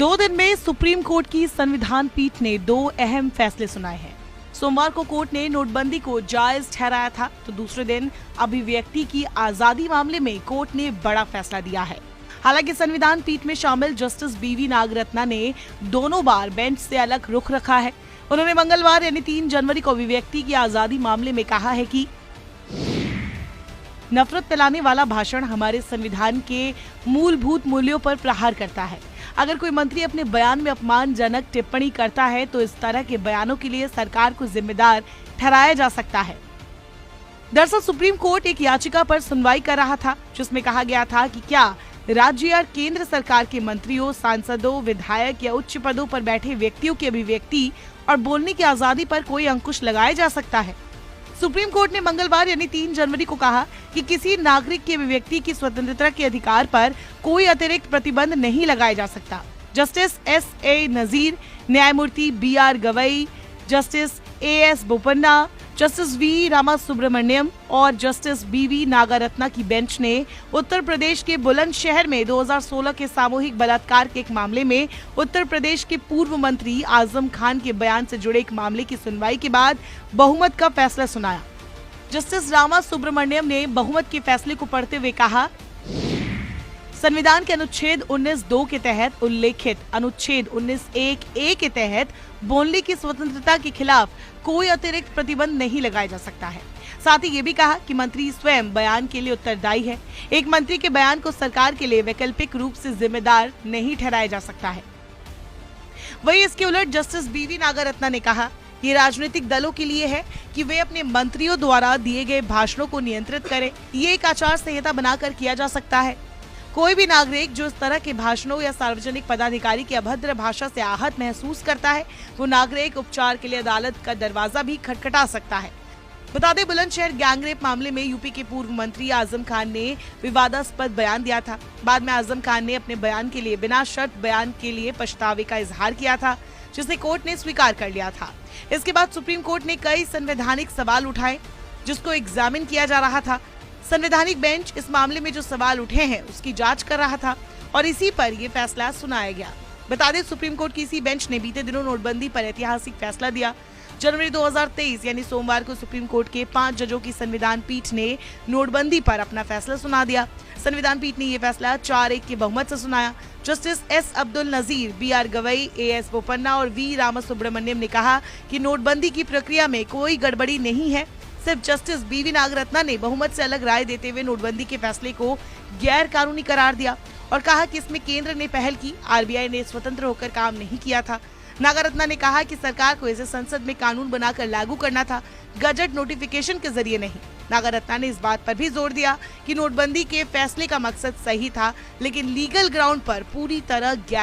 2 दिन में supreme court की संविधान पीठ ने 2 अहम फैसले सुनाए हैं। सोमवार को कोर्ट ने नोटबंदी को जायज ठहराया था, तो दूसरे दिन अभिव्यक्ति की आजादी मामले में कोर्ट ने बड़ा फैसला दिया है। हालांकि संविधान पीठ में शामिल जस्टिस बीवी नागरत्ना ने दोनों बार बेंच से अलग रुख रखा है। उन्होंने मंगलवार यानी 3 जनवरी को अभिव्यक्ति की आजादी मामले में कहा है कि नफरत फैलाने वाला भाषण हमारे संविधान के मूलभूत मूल्यों पर प्रहार करता है। अगर कोई मंत्री अपने बयान में अपमानजनक टिप्पणी करता है तो इस तरह के बयानों के लिए सरकार को जिम्मेदार ठहराया जा सकता है। दरअसल सुप्रीम कोर्ट एक याचिका पर सुनवाई कर रहा था, जिसमें कहा गया था कि क्या राज्य या केंद्र सरकार के मंत्रियों, सांसदों, विधायक या उच्च पदों पर बैठे व्यक्तियों की अभिव्यक्ति और बोलने की आजादी पर कोई अंकुश लगाया जा सकता है। सुप्रीम कोर्ट ने मंगलवार यानी 3 जनवरी को कहा कि किसी नागरिक की अभिव्यक्ति की स्वतंत्रता के अधिकार पर कोई अतिरिक्त प्रतिबंध नहीं लगाया जा सकता। Justice S.A. नजीर, न्यायमूर्ति B.R. Gavai, justice A.S. Bopanna, justice V. Ramasubramaniam और जस्टिस B.V. नागरत्ना की बेंच ने उत्तर प्रदेश के बुलंदशहर में 2016 के सामूहिक बलात्कार के एक मामले में उत्तर प्रदेश के पूर्व मंत्री आजम खान के बयान से जुड़े एक मामले की सुनवाई के बाद बहुमत का फैसला सुनाया। जस्टिस रामासुब्रमण्यम ने बहुमत के फैसले को पढ़ते हुए कहा, संविधान के अनुच्छेद 19(2) के तहत उल्लेखित अनुच्छेद 19(1)(a) के तहत बोलने की स्वतंत्रता के खिलाफ कोई अतिरिक्त प्रतिबंध नहीं लगाया जा सकता है। साथ ही ये भी कहा कि मंत्री स्वयं बयान के लिए उत्तरदायी है। एक मंत्री के बयान को सरकार के लिए वैकल्पिक रूप से जिम्मेदार नहीं ठहराया जा सकता है। वहीं इसके उलट जस्टिस B.V. नागरत्ना ने कहा, ये राजनीतिक दलों के लिए है कि वे अपने मंत्रियों द्वारा दिए गए भाषणों को नियंत्रित करें। ये एक आचार संहिता बनाकर किया जा सकता है। कोई भी नागरिक जो इस तरह के भाषणों या सार्वजनिक पदाधिकारी की अभद्र भाषा से आहत महसूस करता है, वो नागरिक उपचार के लिए अदालत का दरवाजा भी खटखटा सकता है। बता दें, बुलंदशहर गैंगरेप मामले में यूपी के पूर्व मंत्री आजम खान ने विवादास्पद बयान दिया था। बाद में आजम खान ने अपने बयान के लिए बिना शर्त बयान के लिए पछतावे का इजहार किया था, जिसे कोर्ट ने स्वीकार कर लिया था। इसके बाद सुप्रीम कोर्ट ने कई संवैधानिक सवाल उठाए, जिसको एग्जामिन किया जा रहा था। संवैधानिक बेंच इस मामले में जो सवाल उठे हैं उसकी जांच कर रहा था और इसी पर यह फैसला सुनाया गया। बता दें, सुप्रीम कोर्ट की इसी बेंच ने बीते दिनों नोटबंदी पर ऐतिहासिक फैसला दिया। जनवरी 2023 यानी सोमवार को सुप्रीम कोर्ट के 5 जजों की संविधान पीठ ने नोटबंदी पर अपना फैसला सुना दिया। संविधान पीठ ने यह फैसला 4-1 के बहुमत से सुनाया। Justice S. Abdul Nazeer, B.R. Gavai, A.S. Bopanna और V. रामासुब्रमण्यम ने कहा कि नोटबंदी की प्रक्रिया में कोई गड़बड़ी नहीं है। सिर्फ जस्टिस B.V. नागरत्ना ने बहुमत से अलग राय देते हुए नोटबंदी के फैसले को गैर कानूनी करार दिया और कहा कि इसमें केंद्र ने पहल की, RBI ने स्वतंत्र होकर काम नहीं किया था। नागरत्ना ने कहा कि सरकार को इसे संसद में कानून बनाकर लागू करना था, गजट नोटिफिकेशन के जरिए नहीं। नागरत्ना ने इस बात पर भी जोर दिया कि नोटबंदी के फैसले का मकसद सही था, लेकिन लीगल ग्राउंड पर पूरी तरह